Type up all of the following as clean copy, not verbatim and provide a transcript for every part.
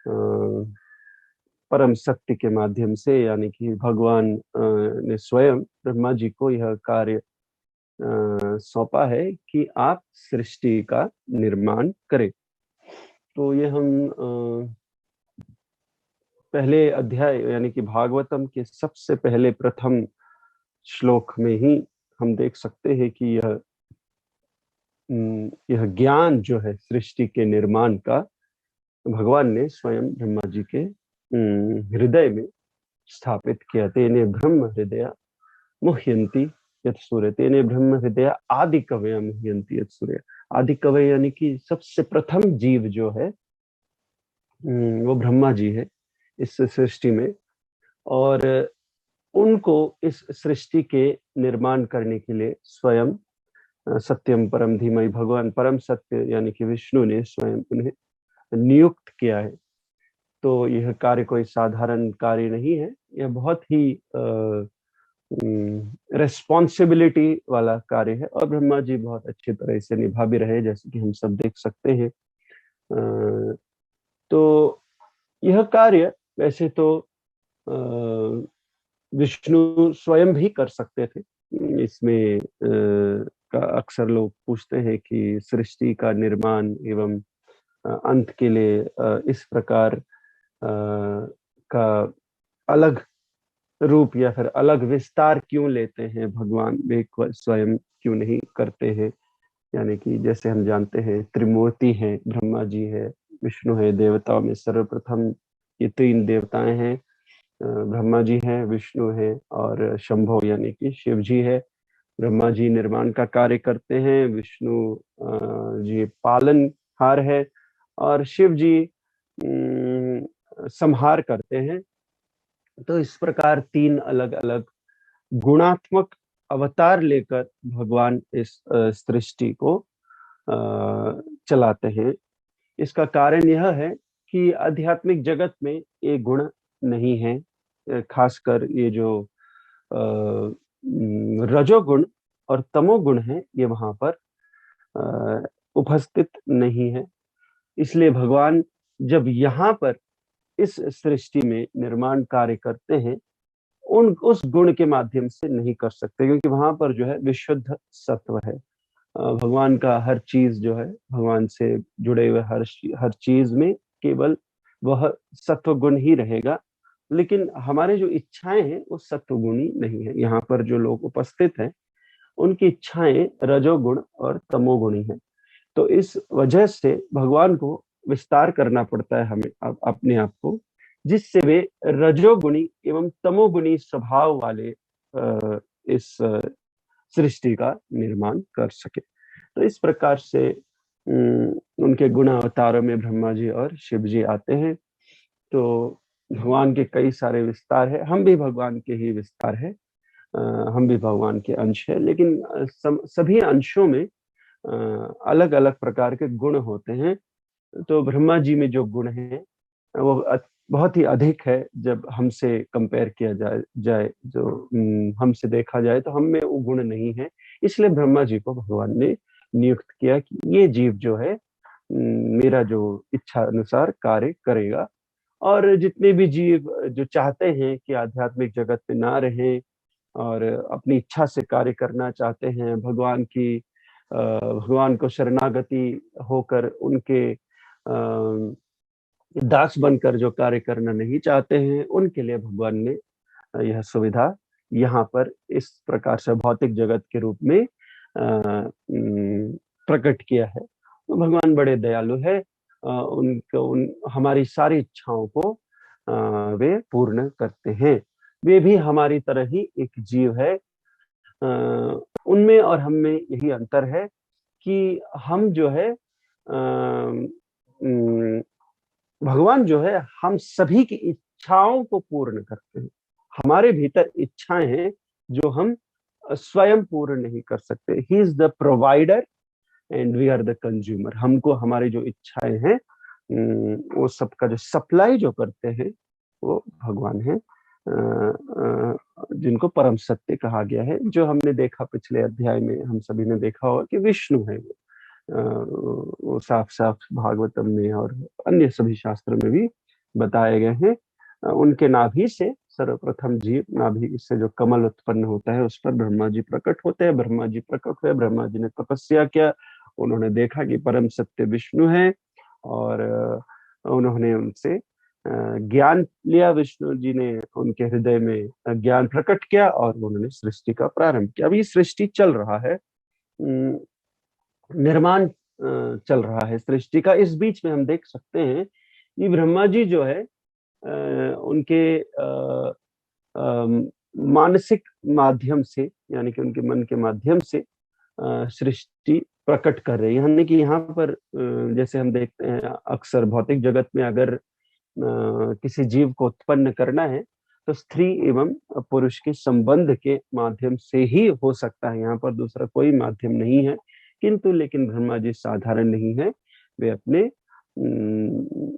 परम सत्य के माध्यम से, यानी कि भगवान ने स्वयं ब्रह्मा जी को यह कार्य सौंपा है कि आप सृष्टि का निर्माण करें। तो ये हम पहले अध्याय यानी कि भागवतम के सबसे पहले प्रथम श्लोक में ही हम देख सकते हैं कि यह ज्ञान जो है सृष्टि के निर्माण का भगवान ने स्वयं ब्रह्मा जी के हृदय में स्थापित किया। तेने ब्रह्म हृदय मुह्यंती यत् सूर्य, तेने ब्रह्म हृदय आदि कवय मुह्यंती यत् सूर्य। आदि कवय यानी कि सबसे प्रथम जीव जो है वो ब्रह्मा जी है इस सृष्टि में, और उनको इस सृष्टि के निर्माण करने के लिए स्वयं सत्यम परम धीमहि भगवान परम सत्य यानी कि विष्णु ने स्वयं उन्हें नियुक्त किया है। तो यह कार्य कोई साधारण कार्य नहीं है, यह बहुत ही रेस्पॉन्सिबिलिटी वाला कार्य है, और ब्रह्मा जी बहुत अच्छी तरह से निभा भी रहे, जैसे कि हम सब देख सकते हैं। तो यह कार्य वैसे तो विष्णु स्वयं भी कर सकते थे। इसमें का अक्सर लोग पूछते हैं कि सृष्टि का निर्माण एवं अंत के लिए इस प्रकार का अलग रूप या फिर अलग विस्तार क्यों लेते हैं भगवान, वे स्वयं क्यों नहीं करते हैं। यानी कि जैसे हम जानते हैं त्रिमूर्ति हैं, ब्रह्मा जी है, विष्णु है, देवताओं में सर्वप्रथम ये तीन देवताएं हैं, ब्रह्मा जी हैं, विष्णु है और शंभो यानी कि शिव जी है। ब्रह्मा जी निर्माण का कार्य करते हैं, विष्णु जी पालनहार है, और शिव जी संहार करते हैं। तो इस प्रकार तीन अलग अलग गुणात्मक अवतार लेकर भगवान इस सृष्टि को चलाते हैं। इसका कारण यह है कि आध्यात्मिक जगत में ये गुण नहीं है, खासकर ये जो रजोगुण और तमोगुण है, ये वहां पर उपस्थित नहीं है। इसलिए भगवान जब यहाँ पर इस सृष्टि में निर्माण कार्य करते हैं, उस गुण के माध्यम से नहीं कर सकते, क्योंकि वहां पर जो है विशुद्ध सत्व है। भगवान का हर चीज जो है, भगवान से जुड़े हुए हर चीज में केवल वह सत्व गुण ही रहेगा। लेकिन हमारे जो इच्छाएं हैं वो सत्वगुणी नहीं है। यहाँ पर जो लोग उपस्थित हैं उनकी इच्छाएं रजोगुण और तमोगुणी हैं। तो इस वजह से भगवान को विस्तार करना पड़ता है हमें अपने आप को, जिससे वे रजोगुणी एवं तमोगुणी स्वभाव वाले इस सृष्टि का निर्माण कर सके। तो इस प्रकार से उनके गुण अवतारों में ब्रह्मा जी और शिव जी आते हैं। तो भगवान के कई सारे विस्तार है, हम भी भगवान के ही विस्तार है, हम भी भगवान के अंश है। लेकिन सभी अंशों में अलग अलग प्रकार के गुण होते हैं। तो ब्रह्मा जी में जो गुण है वो बहुत ही अधिक है। जब हमसे कंपेयर किया जाए जो हमसे देखा जाए तो हम में वो गुण नहीं है। इसलिए ब्रह्मा जी को भगवान ने नियुक्त किया कि ये जीव जो है मेरा जो इच्छा अनुसार कार्य करेगा। और जितने भी जीव जो चाहते हैं कि आध्यात्मिक जगत में ना रहें और अपनी इच्छा से कार्य करना चाहते हैं, भगवान को शरणागति होकर उनके दास बनकर जो कार्य करना नहीं चाहते हैं, उनके लिए भगवान ने यह सुविधा यहाँ पर इस प्रकार से भौतिक जगत के रूप में प्रकट किया है। तो भगवान बड़े दयालु है, हमारी सारी इच्छाओं को वे पूर्ण करते हैं। वे भी हमारी तरह ही एक जीव है। उनमें और हम में यही अंतर है कि हम जो है भगवान जो है हम सभी की इच्छाओं को पूर्ण करते हैं। हमारे भीतर इच्छाएं हैं जो हम स्वयं पूर्ण नहीं कर सकते। He is the provider and we are the consumer. हमको हमारी जो इच्छाएं हैं वो सबका जो सप्लाई जो करते हैं वो भगवान है, जिनको परम सत्य कहा गया है। जो हमने देखा पिछले अध्याय में, हम सभी ने देखा होगा कि विष्णु है वो साफ साफ भागवतम में और अन्य सभी शास्त्र में भी बताए गए हैं। उनके नाभि से सर्वप्रथम जीव नाभि से जो कमल उत्पन्न होता है उस पर ब्रह्मा जी प्रकट होते हैं। ब्रह्मा जी प्रकट हुए, ब्रह्मा जी ने तपस्या किया, उन्होंने देखा कि परम सत्य विष्णु है, और उन्होंने उनसे ज्ञान लिया। विष्णु जी ने उनके हृदय में ज्ञान प्रकट किया और उन्होंने सृष्टि का प्रारंभ किया। अभी सृष्टि चल रहा है, निर्माण चल रहा है सृष्टि का। इस बीच में हम देख सकते हैं कि ब्रह्मा जी जो है उनके मानसिक माध्यम से, यानी कि उनके मन के माध्यम से सृष्टि प्रकट कर रहे हैं। यानी कि यहाँ पर जैसे हम देखते हैं अक्सर भौतिक जगत में, अगर किसी जीव को उत्पन्न करना है तो स्त्री एवं पुरुष के संबंध के माध्यम से ही हो सकता है, यहाँ पर दूसरा कोई माध्यम नहीं है। किंतु लेकिन ब्रह्मा जी साधारण नहीं है, वे अपने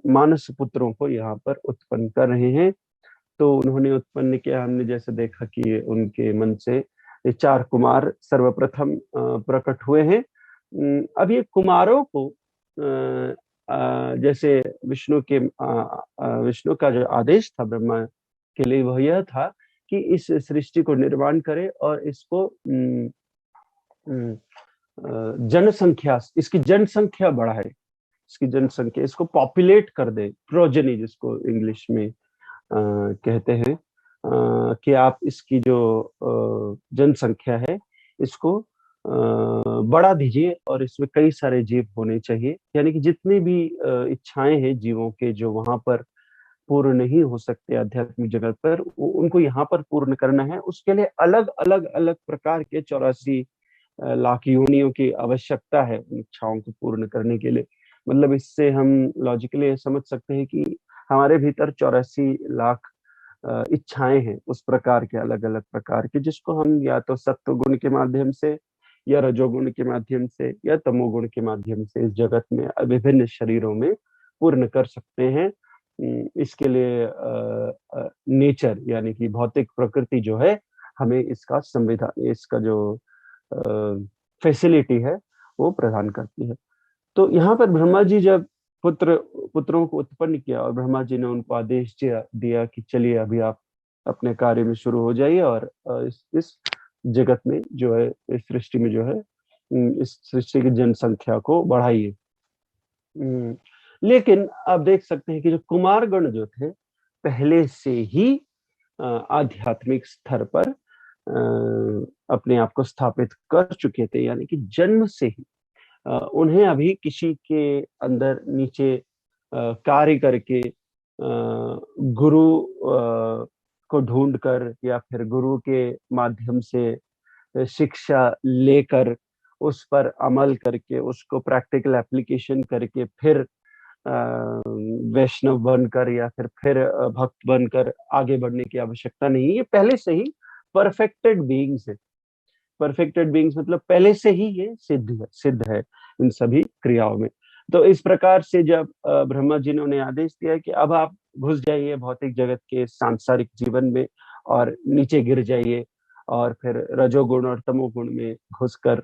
मानस पुत्रों को यहाँ पर उत्पन्न कर रहे हैं। तो उन्होंने उत्पन्न किया, हमने जैसे देखा कि उनके मन से ये 4 कुमार सर्वप्रथम प्रकट हुए हैं। अब ये कुमारों को जैसे विष्णु का जो आदेश था ब्रह्मा के लिए वह यह था कि इस सृष्टि को निर्माण करे और इसको जनसंख्या, इसकी जनसंख्या बढ़ाए, इसकी जनसंख्या, इसको पॉपुलेट कर दे, प्रोजेनी जिसको इंग्लिश में कहते हैं, कि आप इसकी जो जनसंख्या है इसको बढ़ा दीजिए और इसमें कई सारे जीव होने चाहिए। यानी कि जितनी भी इच्छाएं हैं जीवों के जो वहां पर पूर्ण नहीं हो सकते आध्यात्मिक जगत पर, उनको यहाँ पर पूर्ण करना है। उसके लिए अलग अलग अलग प्रकार के 84 लाख योनियों की आवश्यकता है उन इच्छाओं को पूर्ण करने के लिए। मतलब इससे हम लॉजिकली समझ सकते हैं कि हमारे भीतर 84 लाख इच्छाएं हैं, उस प्रकार के अलग अलग प्रकार के, जिसको हम या तो सत्व गुण के माध्यम से या रजोगुण के माध्यम से या तमोगुण के माध्यम से इस जगत में विभिन्न शरीरों में पूर्ण कर सकते हैं। इसके लिए नेचर यानी कि भौतिक प्रकृति जो है हमें इसका संविधान, इसका जो फैसिलिटी है वो प्रदान करती है। तो यहाँ पर ब्रह्मा जी जब पुत्रों को उत्पन्न किया और ब्रह्मा जी ने उनको आदेश दिया कि चलिए अभी आप अपने कार्य में शुरू हो जाइए और इस जगत में जो है, इस सृष्टि में जो है, इस सृष्टि की जनसंख्या को बढ़ाइए। लेकिन आप देख सकते हैं कि जो कुमारगण जो थे पहले से ही आध्यात्मिक स्तर पर अपने आप को स्थापित कर चुके थे, यानी कि जन्म से ही उन्हें अभी किसी के अंदर नीचे कार्य करके गुरु को ढूंढकर या फिर गुरु के माध्यम से शिक्षा लेकर उस पर अमल करके उसको प्रैक्टिकल एप्लीकेशन करके फिर वैष्णव बनकर या फिर भक्त बनकर आगे बढ़ने की आवश्यकता नहीं है। ये पहले से ही परफेक्टेड बीइंग्स है। परफेक्टेड बीइंग्स मतलब पहले से ही ये सिद्ध है इन सभी क्रियाओं में। तो इस प्रकार से जब ब्रह्मा जी ने उन्हें आदेश दिया कि अब आप घुस जाइए भौतिक जगत के सांसारिक जीवन में और नीचे गिर जाइए और फिर रजोगुण और तमोगुण में घुसकर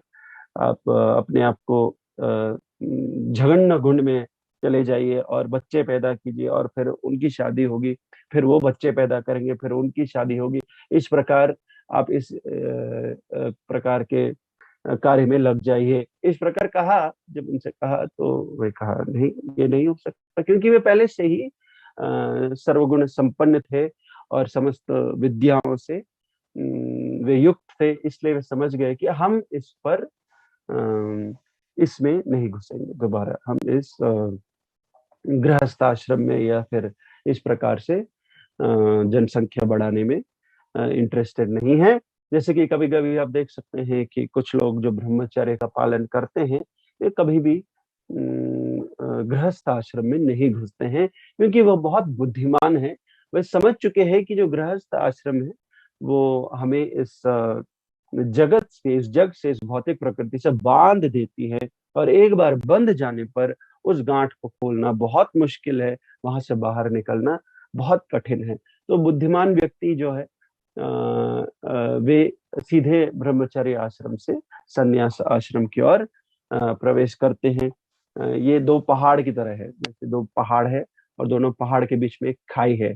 आप अपने आप को जघन्य गुण में चले जाइए और बच्चे पैदा कीजिए और फिर उनकी शादी होगी, फिर वो बच्चे पैदा करेंगे, फिर उनकी शादी होगी। इस प्रकार आप इस प्रकार के कार्य में लग जाइए। इस प्रकार कहा, जब उनसे कहा तो वे कहा नहीं, ये नहीं हो सकता, क्योंकि वे पहले से ही सर्वगुण संपन्न थे और समस्त विद्याओं से वे युक्त थे। इसलिए वे समझ गए कि हम इस पर इसमें नहीं घुसेंगे दोबारा, हम इस गृहस्थ आश्रम में या फिर इस प्रकार से जनसंख्या बढ़ाने में इंटरेस्टेड नहीं है। जैसे कि कभी कभी आप देख सकते हैं कि कुछ लोग जो ब्रह्मचर्य का पालन करते हैं वे कभी भी गृहस्थ आश्रम में नहीं घुसते हैं, क्योंकि वो बहुत बुद्धिमान है। वे समझ चुके हैं कि जो गृहस्थ आश्रम है वो हमें इस जगत से, इस जग से, इस भौतिक प्रकृति से बांध देती है और एक बार बंध जाने पर उस गांठ को खोलना बहुत मुश्किल है, वहां से बाहर निकलना बहुत कठिन है। तो बुद्धिमान व्यक्ति जो है वे सीधे ब्रह्मचर्य आश्रम से संन्यास आश्रम की ओर प्रवेश करते हैं। ये 2 पहाड़ की तरह है, जैसे 2 पहाड़ है और दोनों पहाड़ के बीच में एक खाई है।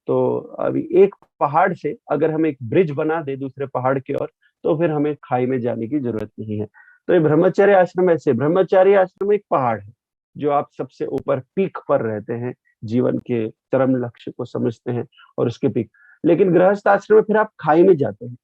तो अभी एक पहाड़ से अगर हम एक ब्रिज बना दे दूसरे पहाड़ की ओर, तो फिर हमें खाई में जाने की जरूरत नहीं है। तो ये ब्रह्मचर्य आश्रम ऐसे, ब्रह्मचारी आश्रम एक पहाड़ है जो आप सबसे ऊपर पीक पर रहते हैं, जीवन के चरम लक्ष्य को समझते हैं और उसके पीक। लेकिन गृहस्थ आश्रम में फिर आप खाई में जाते हैं,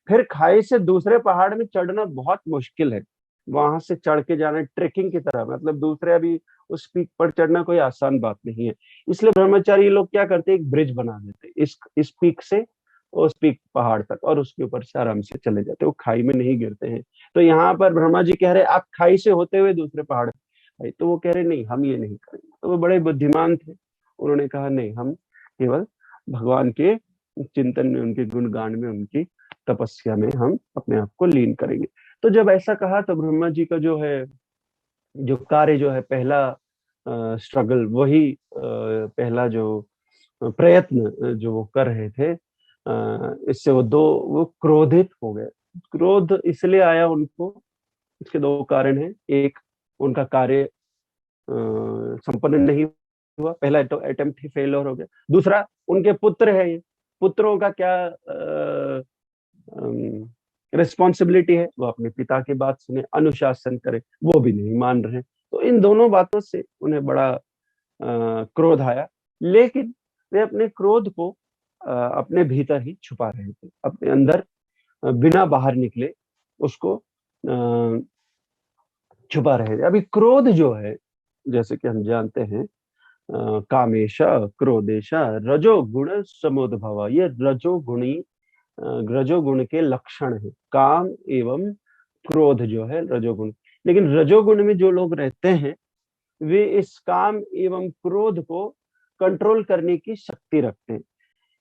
फिर खाई से दूसरे पहाड़ में चढ़ना बहुत मुश्किल है। वहां से चढ़ के जाना ट्रेकिंग की तरह, मतलब दूसरे अभी उस पीक पर चढ़ना कोई आसान बात नहीं है। इसलिए ब्रह्मचारी लोग क्या करते हैं, एक ब्रिज बना देते हैं इस पीक से उस पीक पहाड़ तक, और उसके ऊपर से आराम से चले जाते हैं, वो खाई में नहीं गिरते हैं। तो यहाँ पर ब्रह्मा जी कह रहे आप खाई से होते हुए दूसरे पहाड़ भाई, तो वो कह रहे नहीं हम ये नहीं करेंगे। तो वो बड़े बुद्धिमान थे, उन्होंने कहा नहीं, हम केवल भगवान के चिंतन में, उनके गुणगान में, उनकी तपस्या में हम अपने आप को लीन करेंगे। तो जब ऐसा कहा तो ब्रह्मा जी का जो है, जो कार्य जो है, पहला स्ट्रगल, वही पहला जो प्रयत्न जो वो कर रहे थे, इससे वो क्रोधित हो गए। क्रोध इसलिए आया उनको, इसके दो कारण हैं। एक, उनका कार्य संपन्न नहीं हुआ, पहला अटेम्प्ट ही फेलियर हो गया। दूसरा, उनके पुत्र है ये, पुत्रों का क्या रिस्पॉन्सिबिलिटी है, वो अपने पिता की बात सुने, अनुशासन करे, वो भी नहीं मान रहे। तो इन दोनों बातों से उन्हें बड़ा क्रोध आया। लेकिन वे अपने क्रोध को अपने भीतर ही छुपा रहे थे, अपने अंदर बिना बाहर निकले उसको छुपा रहे थे। अभी क्रोध जो है, जैसे कि हम जानते हैं, कामेश क्रोधेश रजोगुण समुद्भव, ये रजोगुण के लक्षण है, काम एवं क्रोध जो है रजोगुण। लेकिन रजोगुण में जो लोग रहते हैं वे इस काम एवं क्रोध को कंट्रोल करने की शक्ति रखते हैं।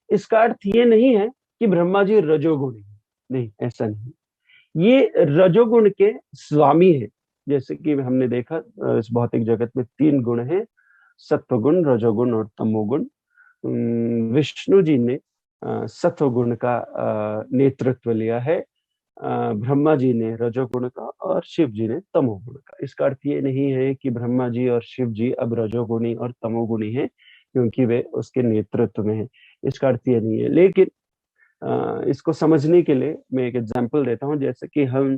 इसका अर्थ ये नहीं है कि ब्रह्मा जी रजोगुण है, नहीं, ऐसा नहीं। ये रजोगुण के स्वामी है। जैसे कि हमने देखा इस भौतिक जगत में तीन गुण हैं, सत्वगुण, रजोगुण और तमोगुण। विष्णु जी ने सत्वगुण का नेतृत्व लिया है, ब्रह्मा जी ने रजोगुण का और शिव जी ने तमोगुण का। इसका अर्थ ये नहीं है कि ब्रह्मा जी और शिव जी अब रजोगुणी और तमोगुणी हैं क्योंकि वे उसके नेतृत्व में हैं, इसका अर्थ ये नहीं है। लेकिन इसको समझने के लिए मैं एक एग्जांपल देता हूँ। जैसे कि हम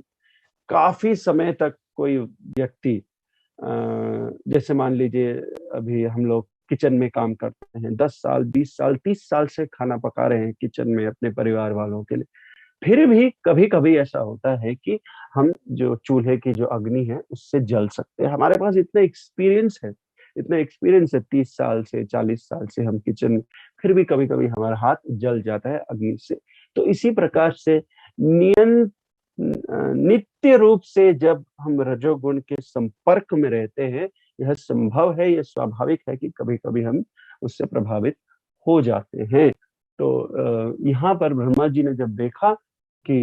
काफी समय तक कोई व्यक्ति, जैसे मान लीजिए अभी हम लोग किचन में काम करते हैं, 10 साल, 20 साल, 30 साल से खाना पका रहे हैं किचन में अपने परिवार वालों के लिए, फिर भी कभी कभी ऐसा होता है कि हम जो चूल्हे की जो अग्नि है उससे जल सकते हैं। हमारे पास इतना एक्सपीरियंस है 30 साल से, 40 साल से हम किचन, फिर भी कभी कभी हमारा हाथ जल जाता है अग्नि से। तो इसी प्रकार से नित्य रूप से जब हम रजोगुण के संपर्क में रहते हैं, यह संभव है, यह स्वाभाविक है कि कभी कभी हम उससे प्रभावित हो जाते हैं। तो यहाँ पर ब्रह्मा जी ने जब देखा कि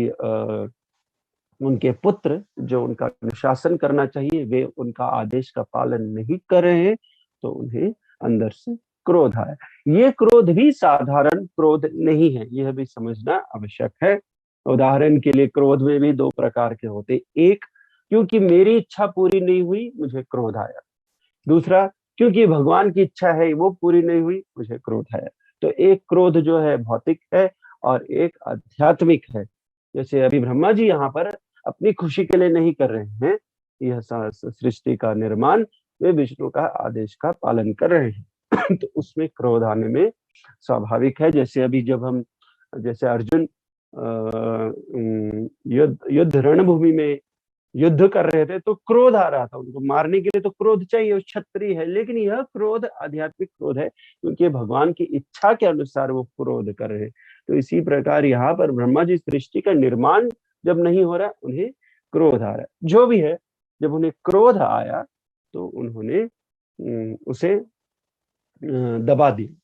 उनके पुत्र जो उनका अनुशासन करना चाहिए वे उनका आदेश का पालन नहीं कर रहे हैं, तो उन्हें अंदर से क्रोध आया। ये क्रोध भी साधारण क्रोध नहीं है, यह भी समझना आवश्यक है। उदाहरण के लिए क्रोध में भी दो प्रकार के होते, एक, क्योंकि मेरी इच्छा पूरी नहीं हुई मुझे क्रोध आया। दूसरा, क्योंकि भगवान की इच्छा है वो पूरी नहीं हुई मुझे क्रोध आया। तो एक क्रोध जो है भौतिक है और एक आध्यात्मिक है। जैसे अभी ब्रह्मा जी यहाँ पर अपनी खुशी के लिए नहीं कर रहे हैं यह सृष्टि का निर्माण, वे विष्णु का आदेश का पालन कर रहे हैं। तो उसमें क्रोध आने में स्वाभाविक है। जैसे अभी जब हम, जैसे अर्जुन युद्ध रणभूमि में युद्ध कर रहे थे तो क्रोध आ रहा था, उनको मारने के लिए तो क्रोध चाहिए, वो क्षत्रिय है। लेकिन यह क्रोध आध्यात्मिक क्रोध है क्योंकि भगवान की इच्छा के अनुसार वो क्रोध कर रहे हैं। तो इसी प्रकार यहाँ पर ब्रह्मा जी सृष्टि का निर्माण जब नहीं हो रहा उन्हें क्रोध आ रहा है। जो भी है, जब उन्हें क्रोध आया तो उन्होंने उसे दबा दिया।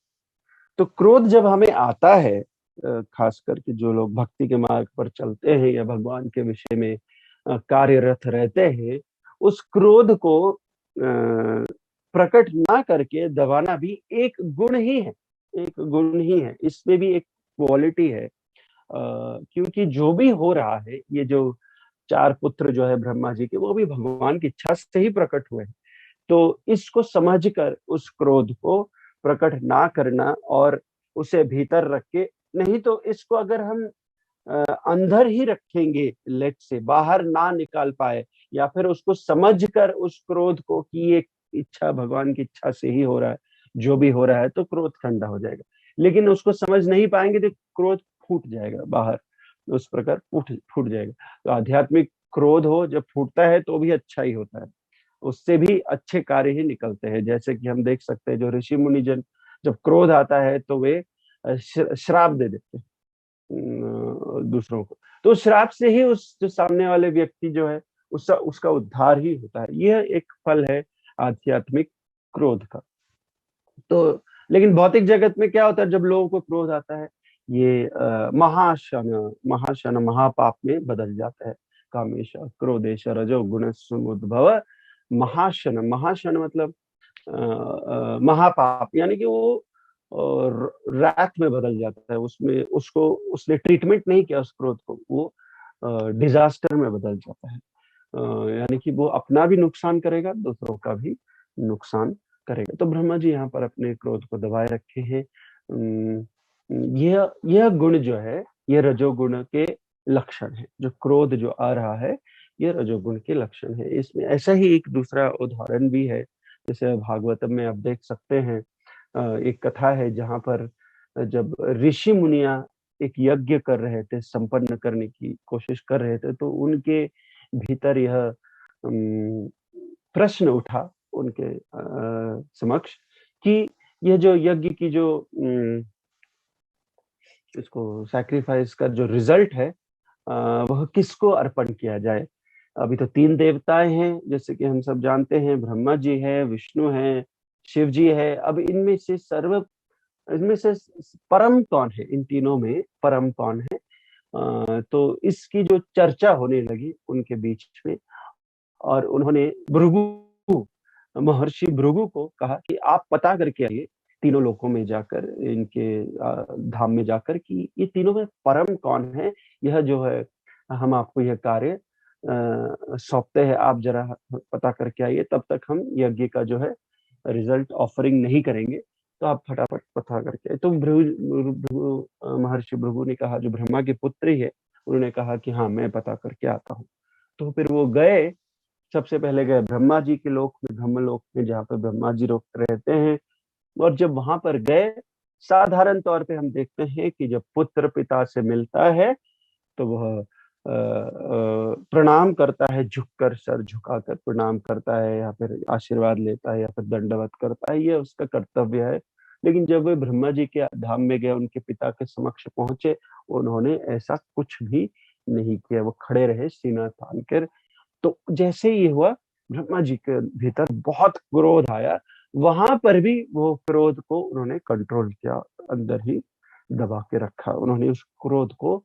तो क्रोध जब हमें आता है, खास करके जो लोग भक्ति के मार्ग पर चलते हैं या भगवान के विषय में कार्यरत रहते हैं, उस क्रोध को प्रकट ना करके दबाना भी एक गुण ही है, एक गुण ही है, इसमें भी एक क्वालिटी है। क्योंकि जो भी हो रहा है, ये जो चार पुत्र जो है ब्रह्मा जी के, वो भी भगवान की इच्छा से ही प्रकट हुए हैं। तो इसको समझकर उस क्रोध को प्रकट ना करना और उसे भीतर रख के, नहीं तो इसको अगर हम अंदर ही रखेंगे, लेट से बाहर ना निकाल पाए, या फिर उसको समझकर उस क्रोध को कि ये इच्छा भगवान की इच्छा से ही हो रहा है, जो भी हो रहा है, तो क्रोध ठंडा हो जाएगा। लेकिन उसको समझ नहीं पाएंगे तो क्रोध फूट जाएगा बाहर, उस प्रकार फूट फूट जाएगा। तो आध्यात्मिक क्रोध हो जब फूटता है तो भी अच्छा ही होता है, उससे भी अच्छे कार्य ही निकलते हैं। जैसे कि हम देख सकते हैं जो ऋषि मुनि जन, जब क्रोध आता है तो वे श्राप दे देते हैं दूसरों को, तो श्राप से ही उस जो सामने वाले व्यक्ति जो है उसका उद्धार ही होता है। यह एक फल है आध्यात्मिक क्रोध का। तो लेकिन भौतिक जगत में क्या होता है, जब लोगों को क्रोध आता है, ये महाशन महाशन महापाप में बदल जाता है। कामेश क्रोधेश रजो गुण समुद्भव महाशन, महाशन मतलब महापाप, यानी कि वो रात में बदल जाता है, उसमें उसको उसने ट्रीटमेंट नहीं किया उस क्रोध को, वो डिजास्टर में बदल जाता है। यानी कि वो अपना भी नुकसान करेगा, दूसरों का भी नुकसान करेगा। तो ब्रह्मा जी यहाँ पर अपने क्रोध को दबाए रखे हैं। यह गुण जो है, ये रजोगुण के लक्षण है। जो क्रोध जो आ रहा है, ये रजोगुण के लक्षण है। इसमें ऐसा ही एक दूसरा उदाहरण भी है, जैसे भागवतम में आप देख सकते हैं। एक कथा है जहाँ पर जब ऋषि मुनिया एक यज्ञ कर रहे थे, संपन्न करने की कोशिश कर रहे थे, तो उनके भीतर यह प्रश्न उठा उनके समक्ष कि यह जो यज्ञ की जो इसको सैक्रिफाइस का जो रिजल्ट है, वह किसको अर्पण किया जाए। अभी तो 3 देवताएं हैं, जैसे कि हम सब जानते हैं, ब्रह्मा जी है, विष्णु है, शिव जी है। अब इनमें से परम कौन है, इन तीनों में परम कौन है? तो इसकी जो चर्चा होने लगी उनके बीच में, और उन्होंने भृगु, महर्षि भृगु को कहा कि आप पता करके आइए तीनों लोकों में जाकर, इनके धाम में जाकर, कि ये तीनों में परम कौन है। यह जो है, हम आपको यह कार्य सौंपते हैं, आप जरा पता करके आइए, तब तक हम यज्ञ का जो है रिजल्ट ऑफरिंग नहीं करेंगे, तो आप फटाफट पता करके आइए। तो महर्षि भृगु ने कहा, जो ब्रह्मा के पुत्र ही है, उन्होंने कहा कि हाँ, मैं पता करके आता हूँ। तो फिर वो गए, सबसे पहले गए ब्रह्मा जी के लोक में, ब्रह्मलोक में, जहाँ पे ब्रह्मा जी रहते हैं। और जब वहां पर गए, साधारण तौर पे हम देखते हैं कि जब पुत्र पिता से मिलता है तो वह प्रणाम करता है, झुककर, सर झुकाकर प्रणाम करता है, या फिर आशीर्वाद लेता है, या फिर दंडवत करता है, ये उसका कर्तव्य है। लेकिन जब वे ब्रह्मा जी के धाम में गए, उनके पिता के समक्ष पहुंचे, उन्होंने ऐसा कुछ भी नहीं किया, वो खड़े रहे सीना तान कर। तो जैसे ही हुआ, ब्रह्मा जी के भीतर बहुत क्रोध आया, वहां पर भी वो क्रोध को उन्होंने कंट्रोल किया, अंदर ही दबा के रखा, उन्होंने उस क्रोध को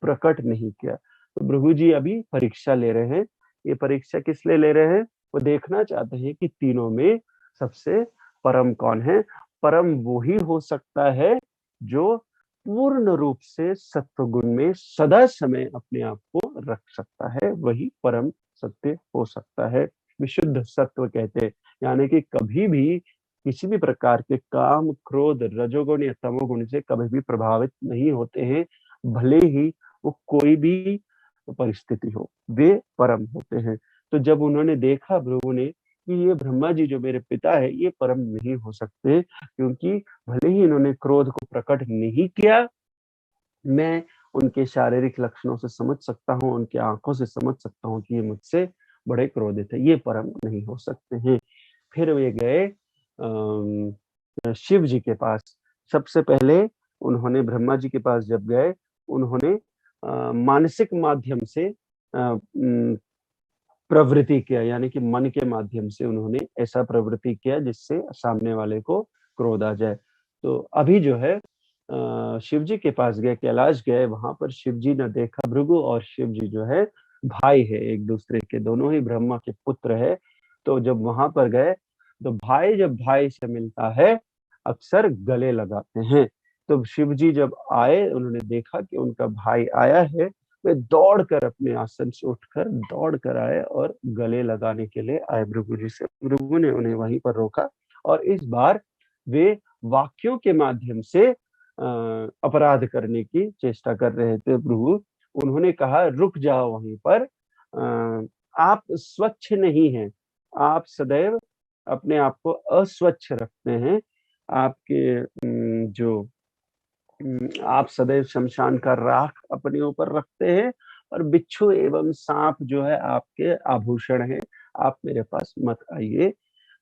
प्रकट नहीं किया। तो भृगु जी अभी परीक्षा ले रहे हैं। ये परीक्षा किस लिए ले रहे हैं? वो देखना चाहते हैं कि तीनों में सबसे परम कौन है। परम वो ही हो सकता है जो पूर्ण रूप से सत्व गुण में सदा समय अपने आप को रख सकता है, वही परम सत्य हो सकता है। विशुद्ध सत्व कहते हैं, यानी कि कभी भी किसी भी प्रकार के काम, क्रोध, रजोगुण या तमोगुण से कभी भी प्रभावित नहीं होते हैं, भले ही वो कोई भी परिस्थिति हो, वे परम होते हैं। तो जब उन्होंने देखा, भृगु ने, कि ये ब्रह्मा जी जो मेरे पिता है, ये परम नहीं हो सकते, क्योंकि भले ही इन्होंने क्रोध को प्रकट नहीं किया, मैं उनके शारीरिक लक्षणों से समझ सकता हूँ, उनकी आंखों से समझ सकता हूँ कि ये मुझसे बड़े क्रोधित है, ये परम नहीं हो सकते हैं। फिर वे गए शिव जी के पास। सबसे पहले उन्होंने ब्रह्मा जी के पास जब गए, उन्होंने मानसिक माध्यम से प्रवृत्ति किया, यानी कि मन के माध्यम से उन्होंने ऐसा प्रवृत्ति किया जिससे सामने वाले को क्रोध आ जाए। तो अभी जो है शिव जी के पास गए, कैलाश गए, वहां पर शिव जी ने देखा, भृगु और शिव जी जो है भाई है एक दूसरे के, दोनों ही ब्रह्मा के पुत्र है। तो जब वहां पर गए, तो भाई जब भाई से मिलता है, अक्सर गले लगाते हैं। तो शिव जी जब आए, उन्होंने देखा कि उनका भाई आया है, वे दौड़कर अपने आसन से उठकर दौड़ कर आए और गले लगाने के लिए आए भृगु जी से। भृगु ने उन्हें वहीं पर रोका, और इस बार वे वाक्यों के माध्यम से अपराध करने की चेष्टा कर रहे थे प्रभु। उन्होंने कहा रुक जाओ वहीं पर, आप स्वच्छ नहीं हैं, आप सदैव अपने आप को अस्वच्छ रखते हैं, आपके जो आप सदैव शमशान का राख अपने ऊपर रखते हैं, और बिच्छू एवं सांप जो है आपके आभूषण है, आप मेरे पास मत आइए,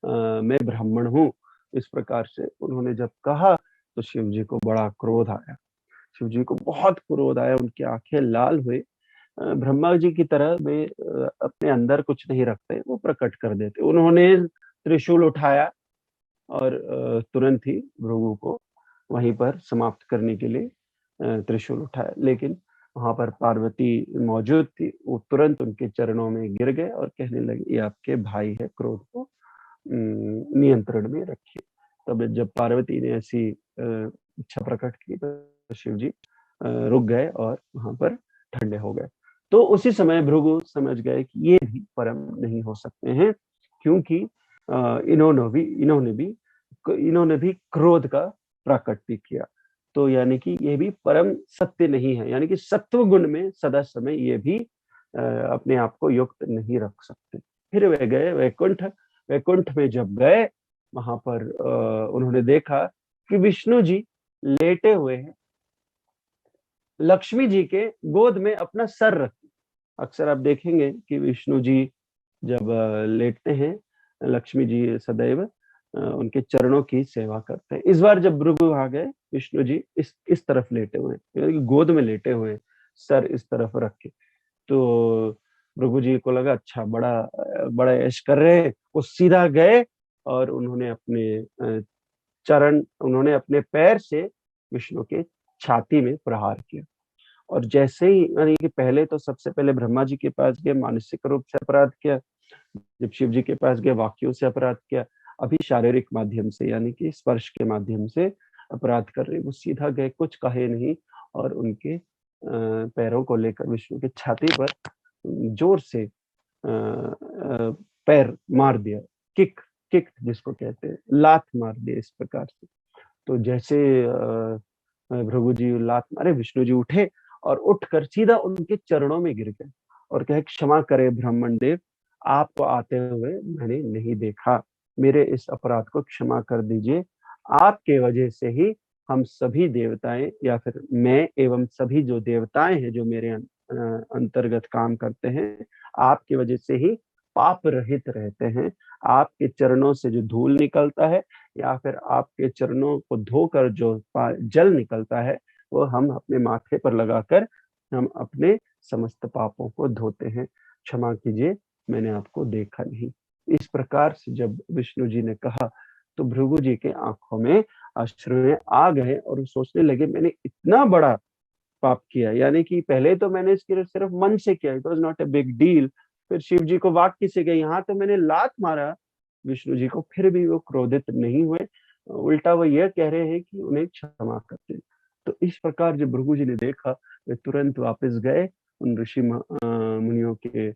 मैं ब्राह्मण हूँ। इस प्रकार से उन्होंने जब कहा तो शिव जी को बड़ा क्रोध आया, शिव जी को बहुत क्रोध आया, उनकी आंखें लाल हुई। ब्रह्मा जी की तरह वे अपने अंदर कुछ नहीं रखते, वो प्रकट कर देते। उन्होंने त्रिशूल उठाया और तुरंत ही भृगु को वहीं पर समाप्त करने के लिए त्रिशूल उठाया, लेकिन वहां पर पार्वती मौजूद थी। वो तुरंत उनके चरणों में गिर गए और कहने लगे ये आपके भाई है, क्रोध को नियंत्रण में रखिए। तब जब पार्वती ने ऐसी इच्छा प्रकट की तो शिव जी रुक गए और वहां पर ठंडे हो गए। तो उसी समय भृगु समझ गए कि ये भी परम नहीं हो सकते हैं, क्योंकि इन्होंने भी क्रोध का प्राकट भी किया। तो यानी कि ये भी परम सत्य नहीं है, यानी कि सत्व गुण में सदा समय ये भी अपने आप को युक्त नहीं रख सकते। फिर वे गए वैकुंठ। वैकुंठ में जब गए, वहां पर उन्होंने देखा कि विष्णु जी लेटे हुए हैं, लक्ष्मी जी के गोद में अपना सर रखे। अक्सर आप देखेंगे कि विष्णु जी जब लेटते हैं, लक्ष्मी जी सदैव उनके चरणों की सेवा करते हैं। इस बार जब भृगु आ गए, विष्णु जी इस तरफ लेटे हुए हैं, यानी कि गोद में लेटे हुए हैं, सर इस तरफ रख के। तो भृगु जी को लगा अच्छा बड़ा ऐश कर रहे हैं। वो सीधा गए और उन्होंने अपने पैर से विष्णु के छाती में प्रहार किया। और जैसे ही, यानी कि पहले तो सबसे पहले ब्रह्मा जी के पास गए, मानसिक रूप से अपराध किया। जब शिव जी के पास गए, वाक्यों से अपराध किया। अभी शारीरिक माध्यम से, यानी कि स्पर्श के माध्यम से अपराध कर रहे। वो सीधा गए, कुछ कहे नहीं, और उनके पैरों को लेकर विष्णु के छाती पर जोर से पैर मार दिया। किक किक जिसको कहते हैं, लात मार दिया इस प्रकार से। तो जैसे भृगु जी लात मारे, विष्णु जी उठे और उठकर सीधा उनके चरणों में गिर गए और कहे क्षमा करे ब्राह्मण देव, आपको आते हुए मैंने नहीं देखा, मेरे इस अपराध को क्षमा कर दीजिए। आपके वजह से ही हम सभी देवताएं, या फिर मैं एवं सभी जो देवताएं हैं जो मेरे अंतर्गत काम करते हैं, आपकी वजह से ही पाप रहित रहते हैं। आपके चरणों से जो धूल निकलता है, या फिर आपके चरणों को धोकर जो जल निकलता है, वो हम अपने माथे पर लगाकर हम अपने समस्त पापों को धोते हैं। क्षमा कीजिए, मैंने आपको देखा नहीं। इस प्रकार से जब विष्णु जी ने कहा तो भृगु जी के आंखों में अश्रु आ गए और सोचने लगे मैंने इतना बड़ा पाप किया, यानी कि पहले तो मैंने इसके सिर्फ मन से किया, it was not a big deal. फिर शिव जी को वाक्य से गए, यहाँ तो मैंने लात मारा विष्णु जी को, फिर भी वो क्रोधित नहीं हुए। उल्टा वो यह कह रहे हैं कि उन्हें क्षमा कर दे। तो इस प्रकार जब भृगु जी ने देखा, वे तुरंत वापस गए उन ऋषि मुनियों के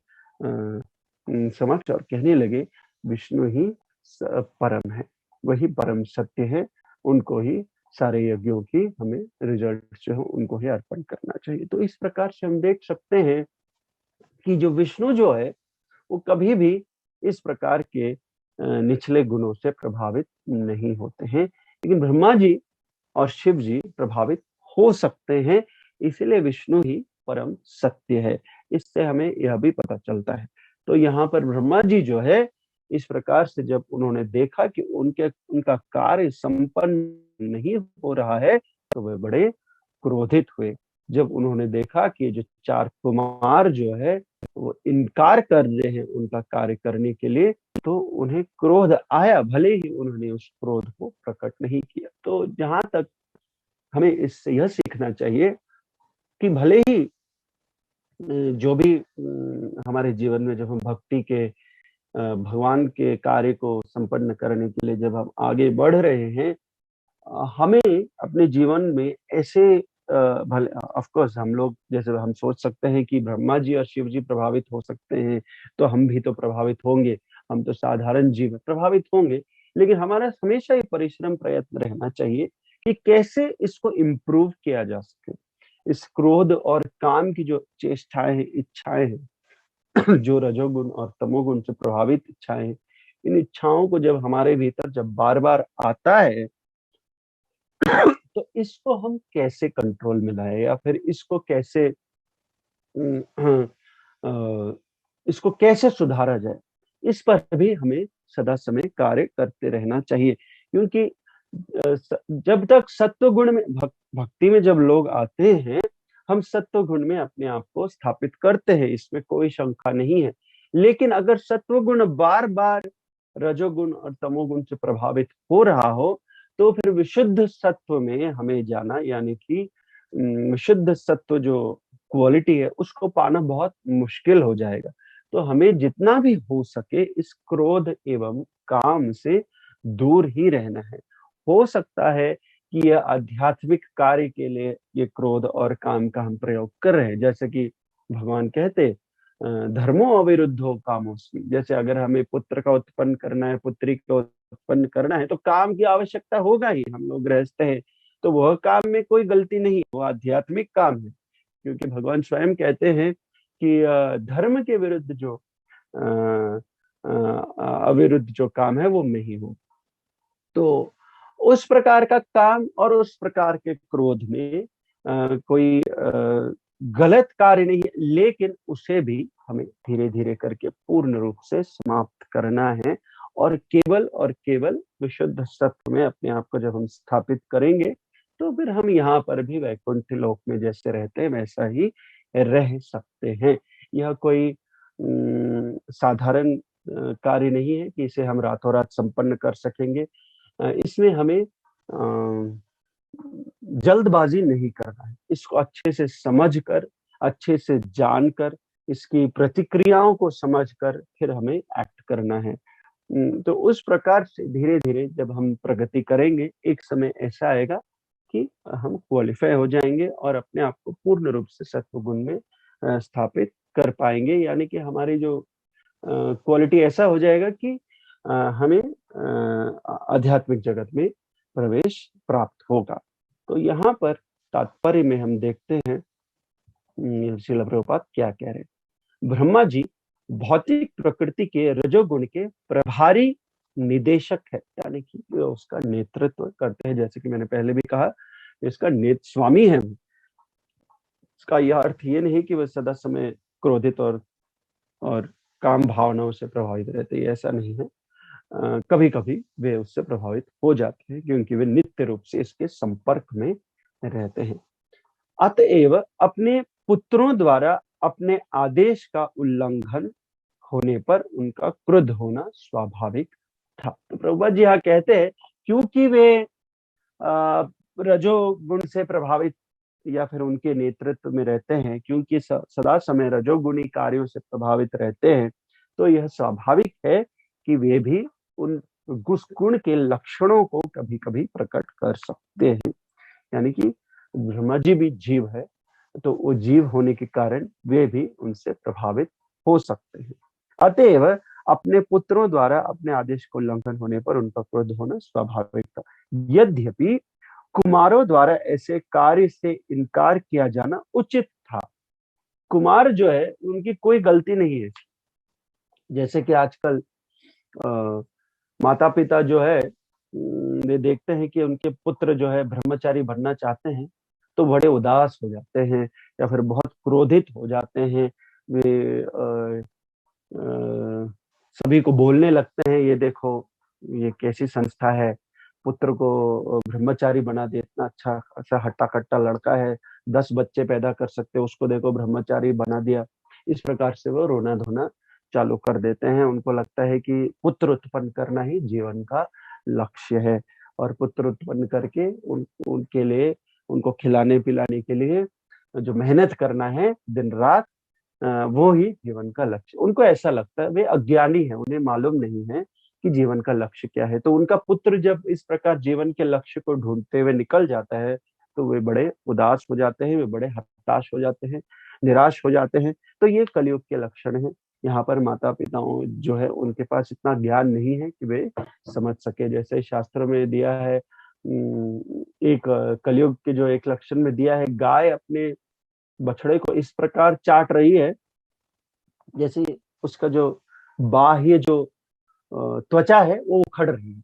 समक्ष और कहने लगे विष्णु ही परम है, वही परम सत्य है, उनको ही सारे यज्ञों की हमें रिजल्ट जो है उनको ही अर्पण करना चाहिए। तो इस प्रकार से हम देख सकते हैं कि जो विष्णु जो है वो कभी भी इस प्रकार के निचले गुणों से प्रभावित नहीं होते हैं, लेकिन ब्रह्मा जी और शिव जी प्रभावित हो सकते हैं। इसलिए विष्णु ही परम सत्य है, इससे हमें यह भी पता चलता है। तो यहाँ पर ब्रह्मा जी जो है, इस प्रकार से जब उन्होंने देखा कि उनका कार्य संपन्न नहीं हो रहा है, तो वे बड़े क्रोधित हुए। जब उन्होंने देखा कि जो 4 कुमार जो है वो इनकार कर रहे हैं उनका कार्य करने के लिए, तो उन्हें क्रोध आया, भले ही उन्होंने उस क्रोध को प्रकट नहीं किया। तो जहां तक हमें इससे यह सीखना चाहिए कि भले ही जो भी हमारे जीवन में जब हम भक्ति के भगवान के कार्य को संपन्न करने के लिए जब हम आगे बढ़ रहे हैं, हमें अपने जीवन में ऐसे भले ऑफ कोर्स हम लोग जैसे हम सोच सकते हैं कि ब्रह्मा जी और शिव जी प्रभावित हो सकते हैं, तो हम भी तो प्रभावित होंगे, हम तो साधारण जीव प्रभावित होंगे। लेकिन हमारा हमेशा ये परिश्रम प्रयत्न रहना चाहिए कि कैसे इसको इम्प्रूव किया जा सके। इस क्रोध और काम की जो चेष्टाएं हैं, इच्छाएं हैं, जो रजोगुण और तमोगुण से प्रभावित इच्छाएं हैं, इन इच्छाओं को जब हमारे भीतर जब बार बार आता है, तो इसको हम कैसे कंट्रोल में लाए, या फिर इसको कैसे अ, इसको कैसे सुधारा जाए, इस पर भी हमें सदा समय कार्य करते रहना चाहिए। क्योंकि जब तक सत्व गुण में भक्ति में जब लोग आते हैं, हम सत्व गुण में अपने आप को स्थापित करते हैं, इसमें कोई शंका नहीं है। लेकिन अगर सत्व गुण बार बार रजोगुण और तमोगुण से प्रभावित हो रहा हो, तो फिर विशुद्ध सत्व में हमें जाना, यानी कि विशुद्ध सत्व जो क्वालिटी है उसको पाना बहुत मुश्किल हो जाएगा। तो हमें जितना भी हो सके इस क्रोध एवं काम से दूर ही रहना है। हो सकता है कि यह आध्यात्मिक कार्य के लिए ये क्रोध और काम का हम प्रयोग कर रहे हैं, जैसे कि भगवान कहते धर्मो अविरुद्धो कामोस्मि। जैसे अगर हमें पुत्र का उत्पन्न करना है, पुत्री का उत्पन्न करना है, तो काम की आवश्यकता होगा ही, हम लोग गृहस्थ हैं, तो वह काम में कोई गलती नहीं, वो आध्यात्मिक काम है। क्योंकि भगवान स्वयं कहते हैं कि धर्म के विरुद्ध जो अविरुद्ध जो काम है वो मैं ही हूँ। तो उस प्रकार का काम और उस प्रकार के क्रोध में कोई गलत कार्य नहीं है, लेकिन उसे भी हमें धीरे धीरे करके पूर्ण रूप से समाप्त करना है। और केवल विशुद्ध सत्व में अपने आप को जब हम स्थापित करेंगे, तो फिर हम यहाँ पर भी वैकुंठ लोक में जैसे रहते हैं वैसा ही रह सकते हैं। यह कोई साधारण कार्य नहीं है कि इसे हम रातों रात संपन्न कर सकेंगे। इसमें हमें जल्दबाजी नहीं करना है, इसको अच्छे से समझकर, अच्छे से जानकर, इसकी प्रतिक्रियाओं को समझकर फिर हमें एक्ट करना है। तो उस प्रकार से धीरे धीरे जब हम प्रगति करेंगे, एक समय ऐसा आएगा कि हम क्वालिफाई हो जाएंगे और अपने आप को पूर्ण रूप से सत्वगुण में स्थापित कर पाएंगे। यानी कि हमारी जो क्वालिटी ऐसा हो जाएगा कि हमें आध्यात्मिक जगत में प्रवेश प्राप्त होगा। तो यहाँ पर तात्पर्य में हम देखते हैं श्रील प्रभुपाद क्या कह रहे हैं। ब्रह्मा जी भौतिक प्रकृति के रजोगुण के प्रभारी निदेशक है, यानी कि उसका नेतृत्व करते हैं। जैसे कि मैंने पहले भी कहा, इसका स्वामी है। इसका यह अर्थ ये नहीं कि वह सदा समय क्रोधित और काम भावनाओं से प्रभावित रहते हैं, ऐसा नहीं है। कभी कभी वे उससे प्रभावित हो जाते हैं, क्योंकि वे नित्य रूप से इसके संपर्क में रहते हैं। अतएव अपने पुत्रों द्वारा अपने आदेश का उल्लंघन होने पर उनका क्रोध होना स्वाभाविक था। तो प्रभुपाद जी यहाँ कहते हैं, क्योंकि वे रजोगुण से प्रभावित या फिर उनके नेतृत्व में रहते हैं, क्योंकि सदा समय रजोगुणी कार्यों से प्रभावित रहते हैं, तो यह स्वाभाविक है कि वे भी उन गुण के लक्षणों को कभी कभी प्रकट कर सकते हैं। यानी कि ब्रह्मा जी भी जीव है, तो वो जीव होने के कारण वे भी उनसे प्रभावित हो सकते हैं। अतएव अपने पुत्रों द्वारा अपने आदेश को उल्लंघन होने पर उनका क्रोध होना स्वाभाविक था। यद्यपि कुमारों द्वारा ऐसे कार्य से इनकार किया जाना उचित था। कुमार जो है उनकी कोई गलती नहीं है। जैसे कि आजकल माता पिता जो है वे देखते हैं कि उनके पुत्र जो है ब्रह्मचारी बनना चाहते हैं, तो बड़े उदास हो जाते हैं या फिर बहुत क्रोधित हो जाते हैं। वे सभी को बोलने लगते हैं, ये देखो ये कैसी संस्था है, पुत्र को ब्रह्मचारी बना दिया, इतना अच्छा ऐसा हट्टा कट्टा लड़का है, 10 बच्चे पैदा कर सकते, उसको देखो ब्रह्मचारी बना दिया। इस प्रकार से वो रोना धोना चालू कर देते हैं। उनको लगता है कि पुत्र उत्पन्न करना ही जीवन का लक्ष्य है, और पुत्र उत्पन्न करके उनके लिए, उनको खिलाने पिलाने के लिए जो मेहनत करना है दिन रात, वो ही जीवन का लक्ष्य। उनको ऐसा लगता है, वे अज्ञानी है, उन्हें मालूम नहीं है कि जीवन का लक्ष्य क्या है। तो उनका पुत्र जब इस प्रकार जीवन के लक्ष्य को ढूंढते हुए निकल जाता है, तो वे बड़े उदास हो जाते हैं, वे बड़े हताश हो जाते हैं, निराश हो जाते हैं। तो ये कलयुग के लक्षण है। यहाँ पर माता पिताओं जो है उनके पास इतना ज्ञान नहीं है कि वे समझ सके। जैसे शास्त्रों में दिया है, एक कलयुग के जो एक लक्षण में दिया है, गाय अपने बछड़े को इस प्रकार चाट रही है जैसे उसका जो बाह्य जो त्वचा है वो उखड़ रही है।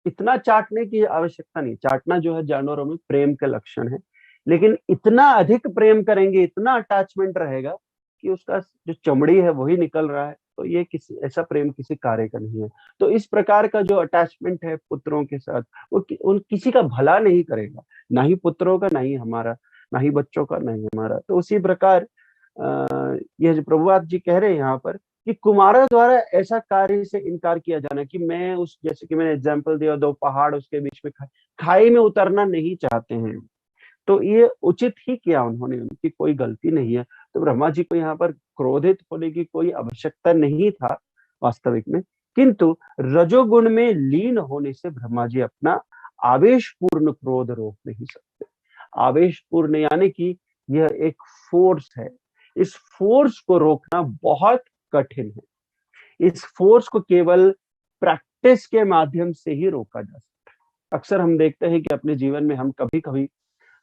इतना चाटने की आवश्यकता नहीं। चाटना जो है जानवरों में प्रेम का लक्षण है, लेकिन इतना अधिक प्रेम करेंगे, इतना अटैचमेंट रहेगा कि उसका जो चमड़ी है वही निकल रहा है, तो ये किसी ऐसा प्रेम किसी कार्य का नहीं है। तो इस प्रकार का जो अटैचमेंट है पुत्रों के साथ, वो उन किसी का भला नहीं करेगा, ना ही पुत्रों का, ना ही हमारा, ना ही बच्चों का, ना ही हमारा। तो उसी प्रकार यह जो प्रभुपाद जी कह रहे हैं यहाँ पर कि कुमारों द्वारा ऐसा कार्य से इनकार किया जाना कि मैं उस, जैसे कि मैंने एग्जांपल दिया, दो पहाड़ उसके बीच में खाई में उतरना नहीं चाहते हैं, तो ये उचित ही किया उन्होंने, उनकी कोई गलती नहीं है। तो ब्रह्मा जी को यहाँ पर क्रोधित होने की कोई आवश्यकता नहीं था वास्तविक में, किंतु रजोगुण में लीन होने से ब्रह्मा जी अपना आवेशपूर्ण क्रोध रोक नहीं सकते। आवेशपूर्ण यानी कि यह एक फोर्स है, इस फोर्स को रोकना बहुत कठिन है। इस फोर्स को केवल प्रैक्टिस के माध्यम से ही रोका जा सकता है। अक्सर हम देखते हैं कि अपने जीवन में हम कभी कभी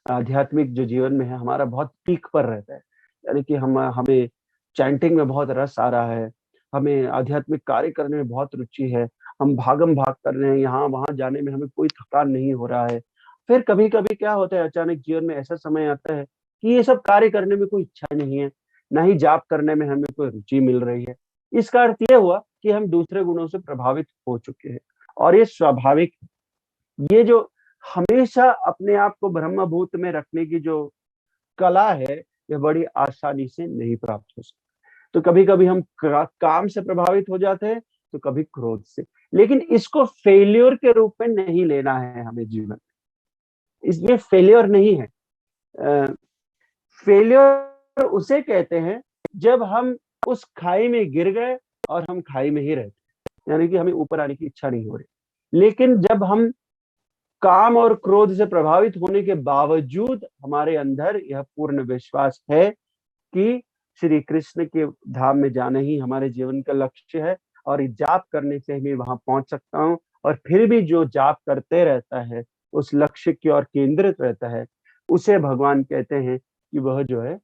आध्यात्मिक जो जीवन में है हमारा बहुत पीक पर रहता है, यानी कि हमें चैंटिंग में बहुत रस आ रहा है, हमें आध्यात्मिक कार्य करने में बहुत रुचि है, हम भागम भाग कर रहे हैं, यहाँ वहां जाने में हमें कोई थकान नहीं हो रहा है। फिर कभी कभी क्या होता है, अचानक जीवन में ऐसा समय आता है कि ये सब कार्य करने में कोई इच्छा नहीं है, ना ही जाप करने में हमें कोई रुचि मिल रही है। इसका अर्थ यह हुआ कि हम दूसरे गुणों से प्रभावित हो चुके हैं, और ये स्वाभाविक। ये जो हमेशा अपने आप को ब्रह्मभूत में रखने की जो कला है, यह बड़ी आसानी से नहीं प्राप्त हो सकती। तो कभी कभी हम काम से प्रभावित हो जाते हैं, तो कभी क्रोध से, लेकिन इसको फेल्योर के रूप में नहीं लेना है हमें जीवन। इसमें फेल्योर नहीं है। फेल्योर उसे कहते हैं जब हम उस खाई में गिर गए और हम खाई में ही रहते, यानी कि हमें ऊपर आने की इच्छा नहीं हो रही। लेकिन जब हम काम और क्रोध से प्रभावित होने के बावजूद हमारे अंदर यह पूर्ण विश्वास है कि श्री कृष्ण के धाम में जाना ही हमारे जीवन का लक्ष्य है, और इस जाप करने से मैं वहां पहुंच सकता हूँ, और फिर भी जो जाप करते रहता है उस लक्ष्य की ओर केंद्रित रहता है, उसे भगवान कहते हैं कि वह जो है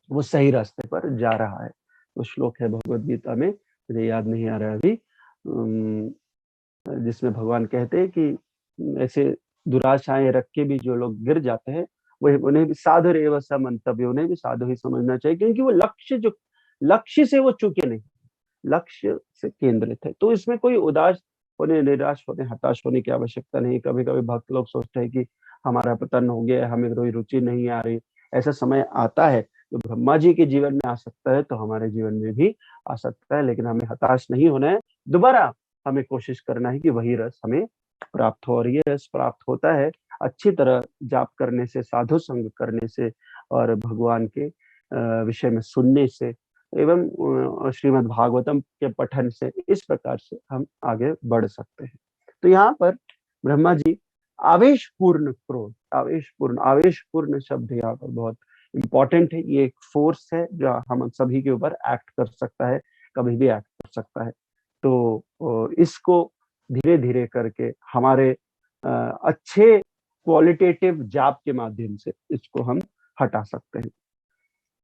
वो सही रास्ते पर जा रहा है। वो श्लोक है भगवद गीता में, मुझे याद नहीं आ रहा है अभी, जिसमें भगवान कहते हैं कि ऐसे दुराशाएं रख के भी जो लोग गिर जाते हैं, वही उन्हें भी साधु एव स मंतव्य, उन्हें भी साधु ही समझना चाहिए, क्योंकि वो लक्ष्य से वो चूके नहीं, लक्ष्य से केंद्रित है। तो इसमें कोई उदास होने, निराश होने, हताश होने की आवश्यकता नहीं। कभी कभी भक्त लोग सोचते हैं कि हमारा पतन हो गया, हमें कोई रुचि नहीं आ रही। ऐसा समय आता है जो ब्रह्मा जी के जीवन में आ सकता है, तो हमारे जीवन में भी आ सकता है, लेकिन हमें हताश नहीं होना है। दोबारा हमें कोशिश करना है कि वही रस हमें प्राप्त हो, और ये रस प्राप्त होता है अच्छी तरह जाप करने से, साधु संग करने से, और भगवान के विषय में सुनने से, एवं श्रीमद् भागवतम के पठन से। इस प्रकार से हम आगे बढ़ सकते हैं। तो यहाँ पर ब्रह्मा जी आवेशपूर्ण क्रोध, आवेशपूर्ण शब्द यहाँ पर बहुत इंपॉर्टेंट है। ये एक फोर्स है जो हम सभी के ऊपर एक्ट कर सकता है, कभी भी एक्ट कर सकता है। तो इसको धीरे धीरे करके हमारे अच्छे क्वालिटेटिव जाप के माध्यम से इसको हम हटा सकते हैं।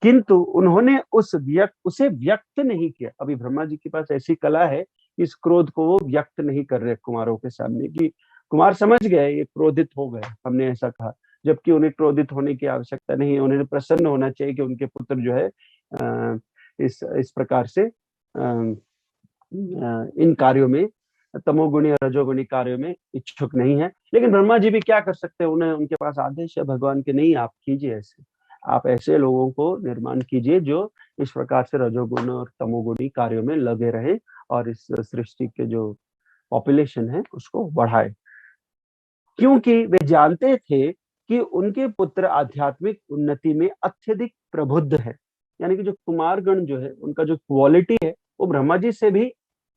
किंतु उन्होंने उसे व्यक्त नहीं किया। अभी ब्रह्मा जी के पास ऐसी कला है, इस क्रोध को वो व्यक्त नहीं कर रहे कुमारों के सामने, कि कुमार समझ गए ये क्रोधित हो गए, हमने ऐसा कहा, जबकि उन्हें क्रोधित होने की आवश्यकता नहीं है। उन्हें प्रसन्न होना चाहिए कि उनके पुत्र जो है इस प्रकार से इन कार्यों में, तमोगुणी और रजोगुणी कार्यों में इच्छुक नहीं है। लेकिन ब्रह्मा जी भी क्या कर सकते हैं, उन्हें, उनके पास आदेश है भगवान के, नहीं आप कीजिए ऐसे, आप ऐसे लोगों को निर्माण कीजिए जो इस प्रकार से रजोगुण और तमोगुणी कार्यों में लगे रहे, और इस सृष्टि के जो पॉपुलेशन है उसको बढ़ाए। क्योंकि वे जानते थे कि उनके पुत्र आध्यात्मिक उन्नति में अत्यधिक प्रबुद्ध है, यानी कि जो कुमारगण जो है उनका जो क्वालिटी है वो ब्रह्मा जी से भी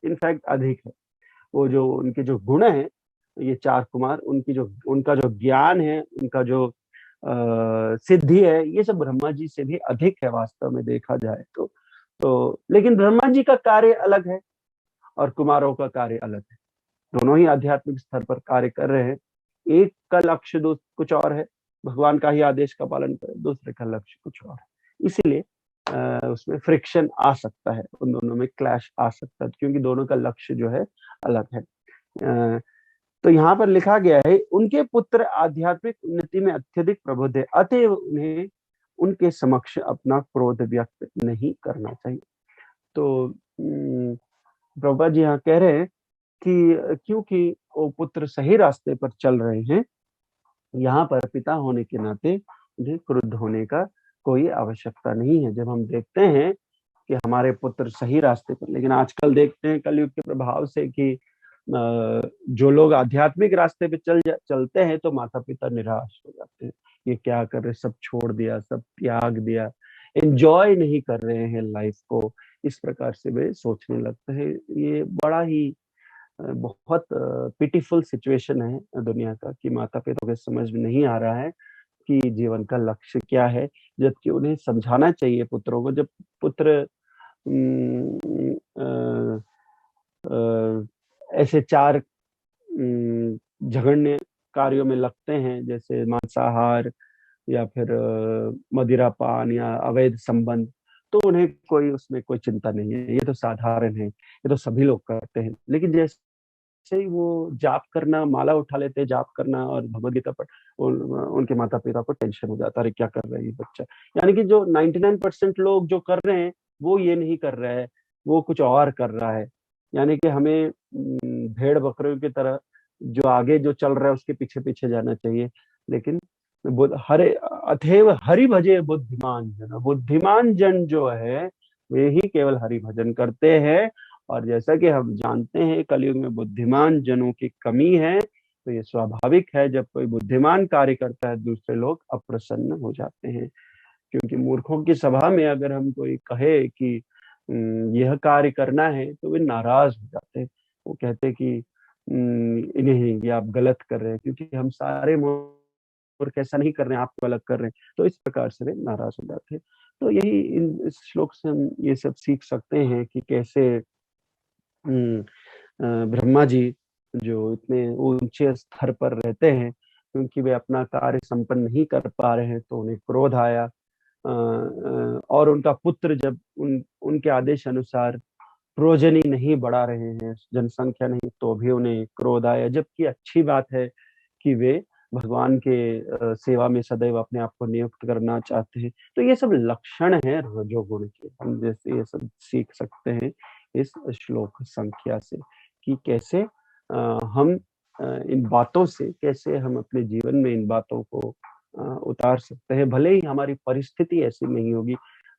इनफैक्ट अधिक है। वो जो उनके जो गुण है, ये चार कुमार, उनका जो ज्ञान है, उनका जो सिद्धि है, ये सब ब्रह्मा जी से भी अधिक है वास्तव में देखा जाए तो। तो लेकिन ब्रह्मा जी का कार्य अलग है और कुमारों का कार्य अलग है। दोनों ही आध्यात्मिक स्तर पर कार्य कर रहे हैं। एक का लक्ष्य कुछ और है, भगवान का ही आदेश का पालन करें, दूसरे का लक्ष्य कुछ और है। इसीलिए उसमें फ्रिक्शन आ सकता है, उन दोनों में क्लैश आ सकता है, क्योंकि दोनों का लक्ष्य जो है अलग है। तो यहाँ पर लिखा गया है, उनके पुत्र आध्यात्मिक उन्नति में अत्यधिक प्रबुद्ध है, अतएव उन्हें उनके समक्ष अपना क्रोध व्यक्त नहीं करना चाहिए। तो प्रभुपाद जी यहाँ कह रहे हैं कि क्योंकि वो पुत्र सही रास्ते पर चल रहे हैं, यहाँ पर पिता होने के नाते उन्हें क्रुद्ध होने का कोई आवश्यकता नहीं है। जब हम देखते हैं कि हमारे पुत्र सही रास्ते पर, लेकिन आजकल देखते हैं कलयुग के प्रभाव से कि जो लोग आध्यात्मिक रास्ते पे चलते हैं तो माता पिता निराश हो जाते हैं। ये क्या कर रहे, सब छोड़ दिया, सब त्याग दिया, एंजॉय नहीं कर रहे हैं लाइफ को, इस प्रकार से वे सोचने लगते हैं। ये बड़ा ही बहुत पिटीफुल सिचुएशन है दुनिया का कि माता पिता को समझ में नहीं आ रहा है कि जीवन का लक्ष्य क्या है, जबकि उन्हें समझाना चाहिए पुत्रों को। जब पुत्र ऐसे चार जघन्य कार्यों में लगते हैं, जैसे मांसाहार या फिर मदिरापान या अवैध संबंध, तो उन्हें कोई उसमें कोई चिंता नहीं है, ये तो साधारण है, ये तो सभी लोग करते हैं। लेकिन जैसे ही वो जाप करना, माला उठा लेते हैं जाप करना और भगवद गीता पर, उनके माता पिता को टेंशन हो जाता है, अरे क्या कर रहा है ये बच्चा। यानी कि जो 99% लोग जो कर रहे हैं वो ये नहीं कर रहा है, वो कुछ और कर रहा है। यानी कि हमें भेड़ बकरियों की तरह जो आगे जो चल रहा है उसके पीछे पीछे जाना चाहिए। लेकिन हरे अथेव हरि भजे बुद्धिमान जन, बुद्धिमान जन जो है वे ही केवल हरि भजन करते हैं। और जैसा कि हम जानते हैं कलयुग में बुद्धिमान जनों की कमी है, तो ये स्वाभाविक है, जब कोई बुद्धिमान कार्य करता है दूसरे लोग अप्रसन्न हो जाते हैं। क्योंकि मूर्खों की सभा में अगर हम कोई कहे कि यह कार्य करना है तो वे नाराज हो जाते हैं। वो कहते कि इन्हें ये आप गलत कर रहे हैं, क्योंकि हम सारे मूर्ख ऐसा नहीं कर रहे हैं, आपको अलग कर रहे हैं, तो इस प्रकार से वे नाराज हो जाते हैं। तो यही इस श्लोक से हम ये सब सीख सकते हैं कि कैसे ब्रह्मा जी जो इतने ऊंचे स्तर पर रहते हैं, क्योंकि वे अपना कार्य संपन्न नहीं कर पा रहे हैं तो उन्हें क्रोध आया। और उनका पुत्र जब उनके आदेश अनुसार प्रोजनी नहीं बढ़ा रहे हैं, जनसंख्या नहीं, तो भी उन्हें क्रोध आया। जबकि अच्छी बात है कि वे भगवान के सेवा में सदैव अपने आप को नियुक्त करना चाहते हैं। तो ये सब लक्षण है रजोगुण के, हम जैसे ये सब सीख सकते हैं इस श्लोक संख्या से कि कैसे हम इन बातों से कैसे हम अपने जीवन में इन बातों को उतार सकते हैं। भले ही हमारी परिस्थिति ऐसी नहीं होगी,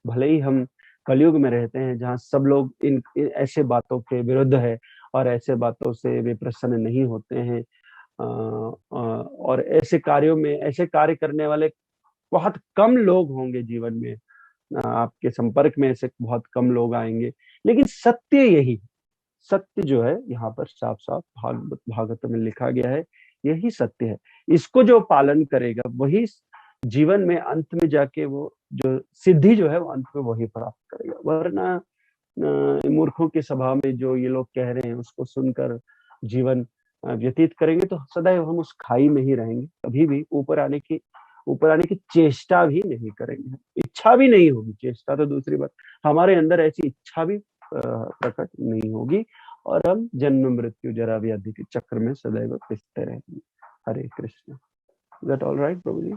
भले ही हम कलयुग में रहते हैं जहाँ सब लोग इन ऐसे बातों के विरुद्ध है और ऐसे बातों से वे प्रसन्न नहीं होते हैं, और ऐसे कार्यों में ऐसे कार्य करने वाले बहुत कम लोग होंगे जीवन में। आपके संपर्क में ऐसे बहुत कम लोग आएंगे। लेकिन सत्य यही, सत्य जो है यहाँ पर साफ साफ भागवत में लिखा गया है, यही सत्य है। इसको जो पालन करेगा वही जीवन में अंत में जाके वो जो सिद्धि जो है वो अंत में वही प्राप्त करेगा। वरना मूर्खों की सभा में जो ये लोग कह रहे हैं उसको सुनकर जीवन व्यतीत करेंगे तो सदैव हम उस खाई में ही रहेंगे, कभी भी ऊपर आने की चेष्टा भी नहीं करेंगे, इच्छा भी नहीं होगी। चेष्टा तो दूसरी बात, हमारे अंदर ऐसी इच्छा भी प्रकट नहीं होगी और हम जन्म मृत्यु जरा व्याधि के चक्र में सदैव पिसते रहेंगे। Hare Krishna. That all right प्रभु जी?